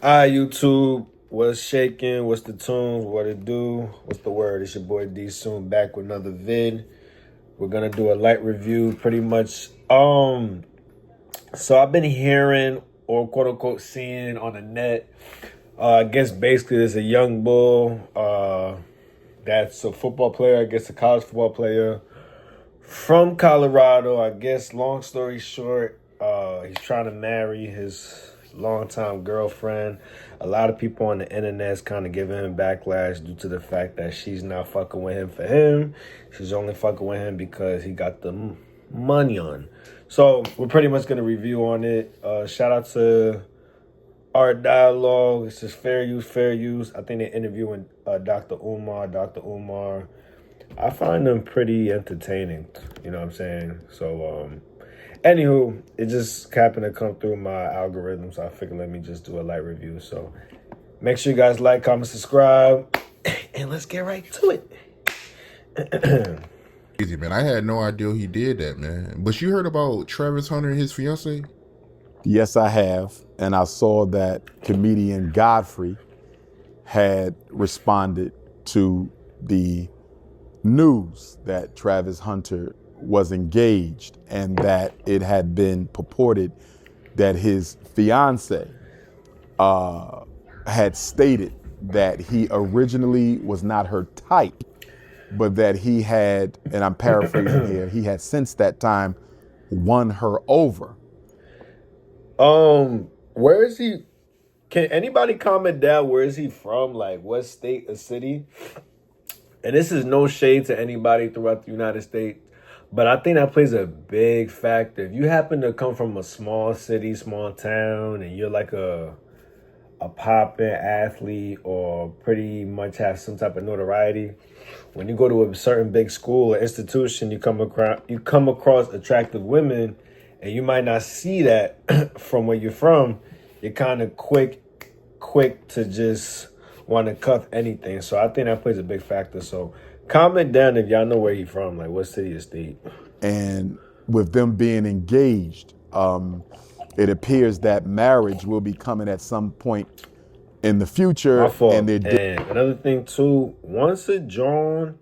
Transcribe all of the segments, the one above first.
Hi, YouTube. What's shaking? What's the tunes? What it do? What's the word? It's your boy D Soon back with another vid. We're gonna do a light review, pretty much. So I've been hearing or quote unquote seeing on the net. I guess basically there's a young bull. That's a football player. I guess a college football player from Colorado. I guess long story short, he's trying to marry his longtime girlfriend. A lot of people on the internet is kind of giving him backlash due to the fact that she's not fucking with him for him. She's only fucking with him because he got the money on. So we're pretty much gonna review on it. Shout out to Art Dialogue. It's just fair use, fair use. I think they're interviewing Dr. Umar. Dr. Umar, I find them pretty entertaining. You know what I'm saying? So, anywho, it just happened to come through my algorithm, so I figured let me just do a light review. So, make sure you guys like, comment, subscribe, and let's get right to it. Easy, man. I had no idea he did that, man. But you heard about Travis Hunter and his fiance? Yes, I have. And I saw that comedian Godfrey had responded to the news that Travis Hunter was engaged and that it had been purported that his fiance had stated that he originally was not her type, but that he had, and I'm paraphrasing here, he had since that time won her over. Where is he? Can anybody comment down where is he from? Like what state or city? And this is no shade to anybody throughout the United States, but I think that plays a big factor. If you happen to come from a small city, small town, and you're like a poppin' athlete or pretty much have some type of notoriety, when you go to a certain big school or institution, you come across attractive women, and you might not see that from where you're from. You're kind of quick to just want to cuff anything. So I think that plays a big factor. So comment down if y'all know where he's from, like what city or state. And with them being engaged, it appears that marriage will be coming at some point in the future. My fault. And And another thing too, once it drawn,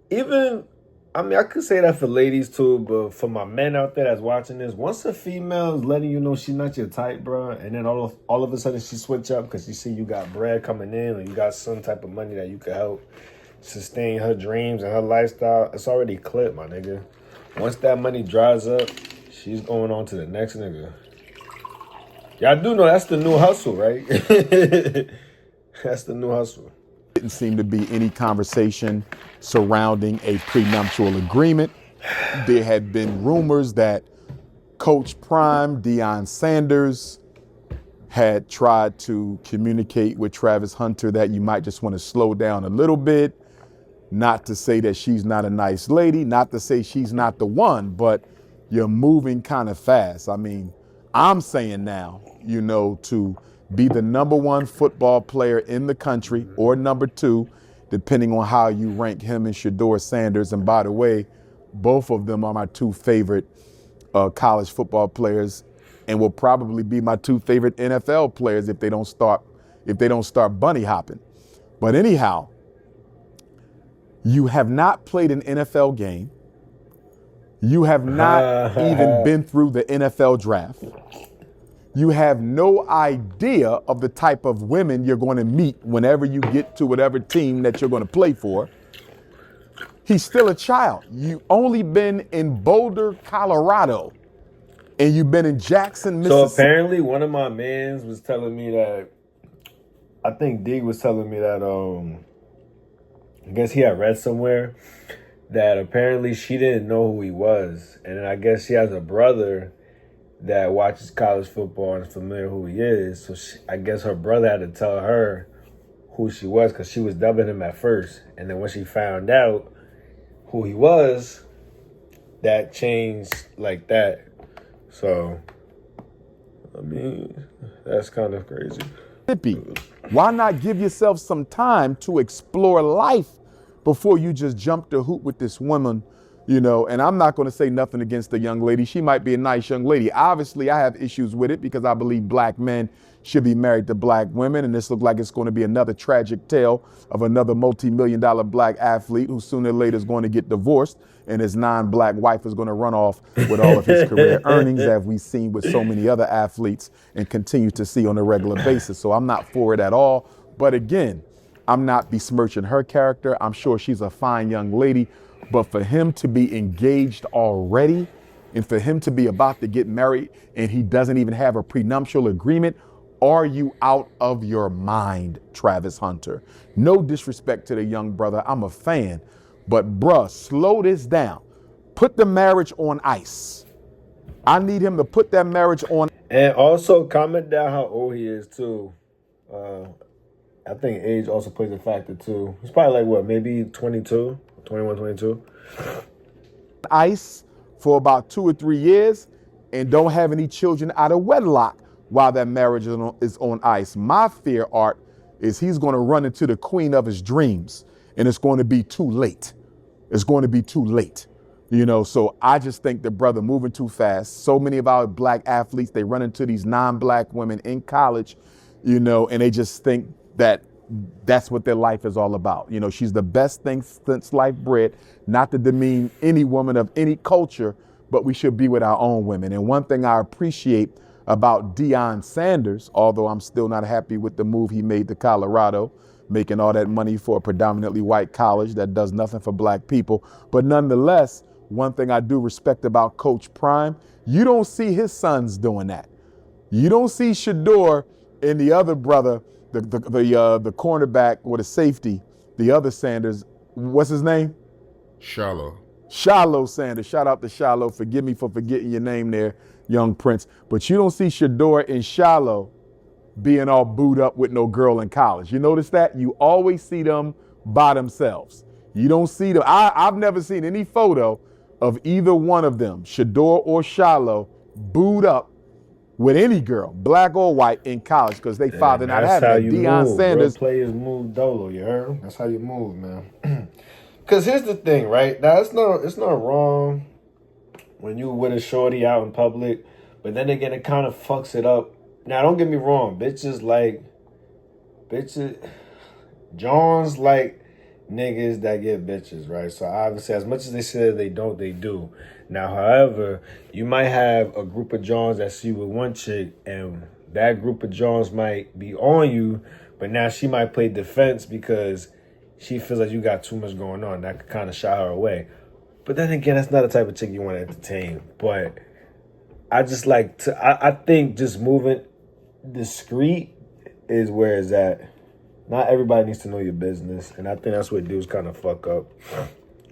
even I mean I could say that for ladies too, but for my men out there that's watching this, once a female is letting you know she's not your type, bro, and then all of a sudden she switch up because you see you got bread coming in or you got some type of money that you could help sustain her dreams and her lifestyle, it's already clipped, my nigga. Once that money dries up, she's going on to the next nigga. Y'all do know that's the new hustle, right? That's the new hustle. didn't seem to be any conversation surrounding a prenuptial agreement. There had been rumors that Coach Prime, Deion Sanders, had tried to communicate with Travis Hunter that you might just want to slow down a little bit. Not to say that she's not a nice lady, not to say she's not the one, but you're moving kind of fast. I mean, I'm saying now, to be the number one football player in the country or number two, depending on how you rank him and Shedeur Sanders. And by the way, both of them are my two favorite college football players and will probably be my two favorite NFL players if they don't start bunny hopping. But anyhow, you have not played an NFL game. You have not even been through the NFL draft. You have no idea of the type of women you're going to meet whenever you get to whatever team that you're going to play for. He's still a child. You've only been in Boulder, Colorado, and you've been in Jackson, So Mississippi. apparently one of my mans was telling me that, I think D was telling me that, I guess he had read somewhere that apparently she didn't know who he was. And then I guess she has a brother that watches college football and is familiar who he is. So I guess her brother had to tell her who she was because she was dubbing him at first. And then when she found out who he was, that changed like that. So, I mean, that's kind of crazy. Why not give yourself some time to explore life before you just jump the hoop with this woman, And I'm not going to say nothing against the young lady. She might be a nice young lady. Obviously, I have issues with it because I believe black men should be married to black women. And this looks like it's going to be another tragic tale of another multi-million-dollar black athlete who sooner or later is going to get divorced and his non-black wife is going to run off with all of his career earnings, as we've seen with so many other athletes and continue to see on a regular basis. So I'm not for it at all. But again, I'm not besmirching her character. I'm sure she's a fine young lady. But for him to be engaged already and for him to be about to get married and he doesn't even have a prenuptial agreement, are you out of your mind, Travis Hunter? No disrespect to the young brother. I'm a fan. But bruh, slow this down. Put the marriage on ice. I need him to put that marriage on. And also comment down how old he is too. I think age also plays a factor too. He's probably like what, maybe 22, 21, 22. Ice for about 2 or 3 years and don't have any children out of wedlock while that marriage is on ice. My fear, Art, is he's going to run into the queen of his dreams and it's going to be too late. It's going to be too late. So I just think the brother moving too fast. So many of our black athletes, they run into these non-black women in college, and they just think that that's what their life is all about. She's the best thing since sliced bread, not to demean any woman of any culture, but we should be with our own women. And one thing I appreciate about Deion Sanders, although I'm still not happy with the move he made to Colorado, making all that money for a predominantly white college that does nothing for black people. But nonetheless, one thing I do respect about Coach Prime, you don't see his sons doing that. You don't see Shador and the other brother, the cornerback or the safety, the other Sanders, what's his name? Shiloh Sanders. Shout out to Shiloh. Forgive me for forgetting your name there, young prince. But you don't see Shador and Shiloh being all booed up with no girl in college. You notice that? You always see them by themselves. You don't see them. I've never seen any photo of either one of them, Shador or Shiloh, booed up with any girl, black or white, in college because they father not having it. Deion Sanders. Real players move dolo, you heard? That's how you move, man. Because here's the thing, right? Now, it's not wrong when you with a shorty out in public, but then again, it kind of fucks it up. Now, don't get me wrong. Bitches, Johns like niggas that get bitches, right? So obviously, as much as they say they don't, they do. Now, however, you might have a group of Johns that see you with one chick, and that group of Johns might be on you, but now she might play defense because she feels like you got too much going on. That could kind of shy her away. But then again, that's not the type of chick you want to entertain. But I just like to, I think just moving discreet is where it's at. Not everybody needs to know your business. And I think that's what dudes kind of fuck up.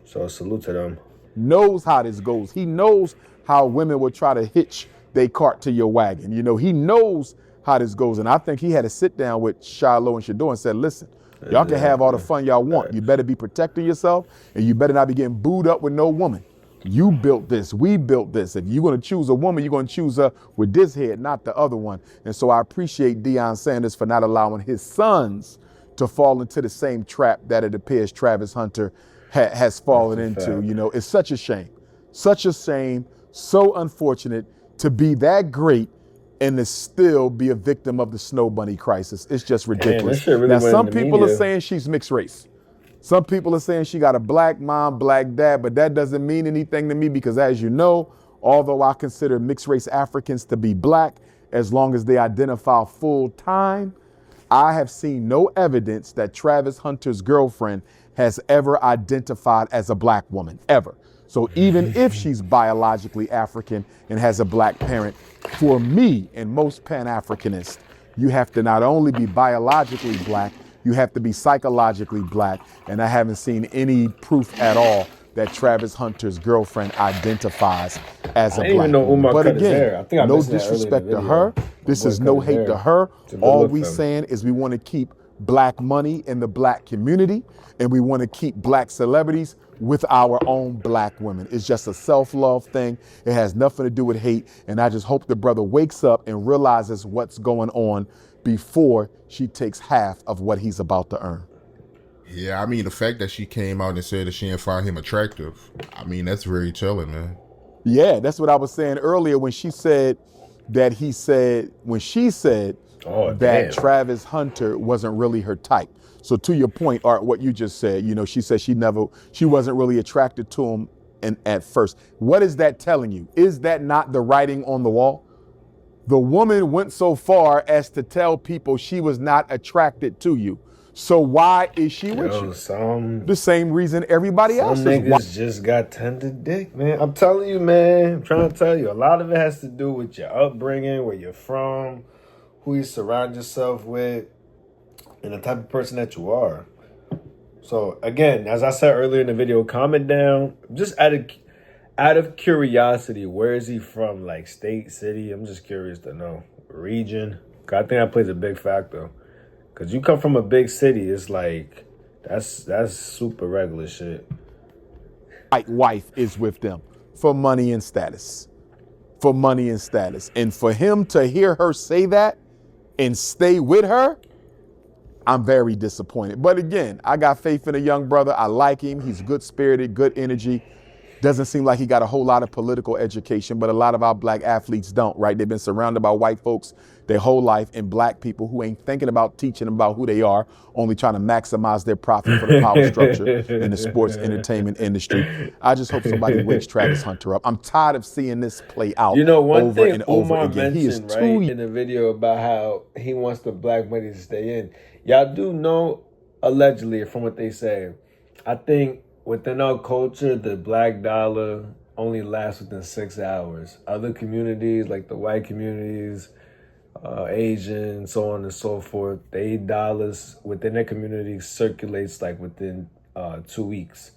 So salute to them. Knows how this goes. He knows how women will try to hitch their cart to your wagon. He knows how this goes. And I think he had to sit down with Shiloh and Shador and said, listen, y'all can have all the fun y'all want. You better be protecting yourself and you better not be getting booed up with no woman. You built this. We built this. If you're going to choose a woman, you're going to choose her with this head, not the other one. And so I appreciate Deion Sanders for not allowing his sons to fall into the same trap that it appears Travis Hunter has fallen into. It's such a shame. Such a shame. So unfortunate to be that great and to still be a victim of the Snow Bunny crisis. It's just ridiculous. Really now, some people are saying she's mixed race. Some people are saying she got a black mom, black dad, but that doesn't mean anything to me because, as you know, although I consider mixed race Africans to be black, as long as they identify full time, I have seen no evidence that Travis Hunter's girlfriend has ever identified as a black woman, ever. So even if she's biologically African and has a black parent, for me and most Pan-Africanists, you have to not only be biologically black, you have to be psychologically black. And I haven't seen any proof at all that Travis Hunter's girlfriend identifies as a black woman. But again, no disrespect to her. This is no hate to her. All we saying is we want to keep black money in the black community, and we want to keep black celebrities with our own black women. It's just a self-love thing. It has nothing to do with hate. And I just hope the brother wakes up and realizes what's going on before she takes half of what he's about to earn. Yeah, I mean, the fact that she came out and said that she didn't find him attractive, I mean, that's very telling, man. Yeah, that's what I was saying earlier when she said that when she said Oh that damn. Travis Hunter wasn't really her type. So to your point, Art, what you just said, she said she wasn't really attracted to him at first. What is that telling you? Is that not the writing on the wall? The woman went so far as to tell people she was not attracted to you. So why is she with Yo, you? some The same reason everybody else is. niggas just got tender dick, man. I'm telling you, man. I'm trying to tell you. A lot of it has to do with your upbringing, where you're from, who you surround yourself with, and the type of person that you are. So again, as I said earlier in the video, comment down. Just out of curiosity, where is he from? Like state, city? I'm just curious to know. Region. 'Cause I think that plays a big factor. Cause you come from a big city, it's like that's super regular shit. White wife is with them for money and status. For money and status. And for him to hear her say that and stay with her, I'm very disappointed. But again, I got faith in a young brother. I like him. He's good spirited, good energy. Doesn't seem like he got a whole lot of political education, but a lot of our black athletes don't, right? They've been surrounded by white folks their whole life and black people who ain't thinking about teaching them about who they are, only trying to maximize their profit for the power structure in the sports entertainment industry. I just hope somebody wakes Travis Hunter up. I'm tired of seeing this play out One over thing and over Umar again. He is mentioned, right, too in the video about how he wants the black money to stay in. Y'all do know, allegedly, from what they say, I think within our culture, the black dollar only lasts within 6 hours. Other communities, like the white communities, Asian, so on and so forth, the $8 within their community circulates like within 2 weeks.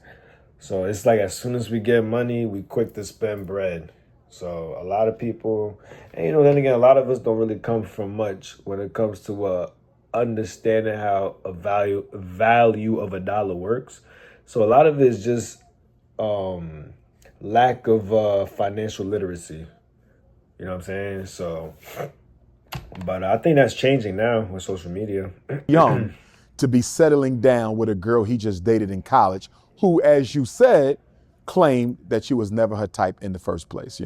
So it's like as soon as we get money, we quick to spend bread. So a lot of people, and then again, a lot of us don't really come from much when it comes to understanding how a value of a dollar works. So a lot of it is just lack of financial literacy. You know what I'm saying? So, but I think that's changing now with social media. young to be settling down with a girl he just dated in college who, as you said, claimed that she was never her type in the first place.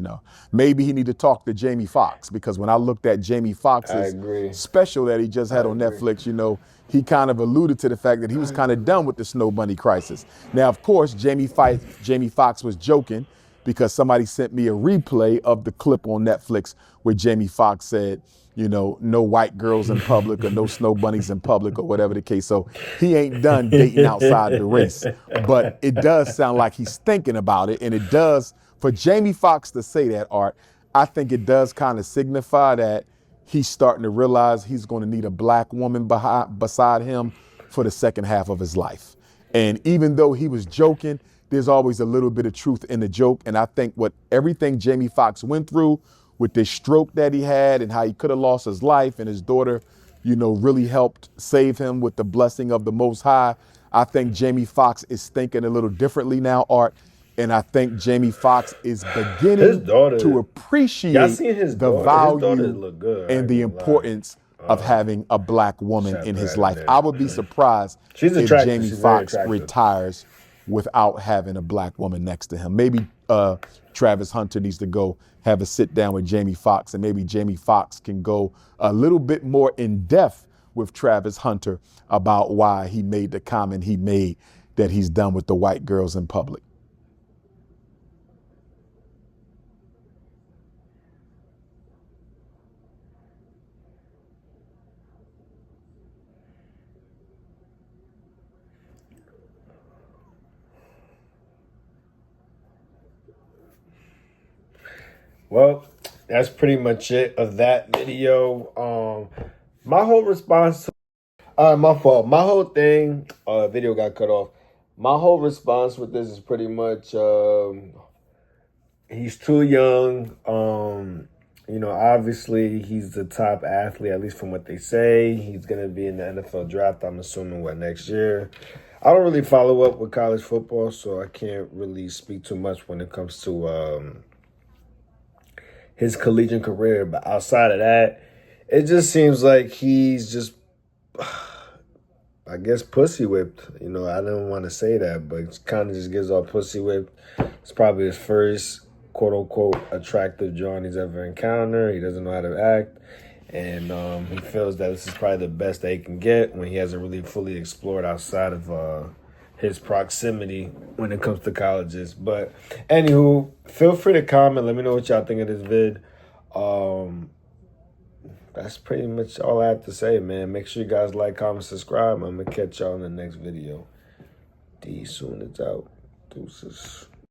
Maybe he need to talk to Jamie Foxx, because when I looked at Jamie Foxx's special that he just had on Netflix, he kind of alluded to the fact that he was kind of done with the Snow Bunny crisis. Now, of course, Jamie Foxx was joking, because somebody sent me a replay of the clip on Netflix where Jamie Foxx said, no white girls in public or no snow bunnies in public or whatever the case. So he ain't done dating outside the race. But it does sound like he's thinking about it. And it does, for Jamie Foxx to say that, Art, I think it does kind of signify that he's starting to realize he's going to need a black woman beside him for the second half of his life. And even though he was joking, there's always a little bit of truth in the joke. And I think everything Jamie Foxx went through with this stroke that he had and how he could have lost his life, and his daughter, really helped save him with the blessing of the Most High. I think Jamie Foxx is thinking a little differently now, Art. And I think Jamie Foxx is beginning to appreciate the value and the importance of having a black woman in his life. I would be surprised if Jamie Foxx retires without having a black woman next to him. Maybe Travis Hunter needs to go have a sit down with Jamie Foxx, and maybe Jamie Foxx can go a little bit more in depth with Travis Hunter about why he made the comment he made that he's done with the white girls in public. Well, that's pretty much it of that video. My whole response to, my fault. My whole thing, video got cut off. My whole response with this is pretty much, he's too young. Obviously he's the top athlete, at least from what they say. He's going to be in the NFL draft, I'm assuming, next year. I don't really follow up with college football, so I can't really speak too much when it comes to, his collegiate career. But outside of that, it just seems like he's just I guess, pussy whipped. You know, I didn't want to say that, but it kind of just gives off pussy whipped. It's probably his first quote unquote attractive John he's ever encountered. He doesn't know how to act. And he feels that this is probably the best that he can get when he hasn't really fully explored outside of his proximity when it comes to colleges. But anywho, feel free to comment. Let me know what y'all think of this vid. That's pretty much all I have to say, man. Make sure you guys like, comment, subscribe. I'm going to catch y'all in the next video. D soon it's out. Deuces.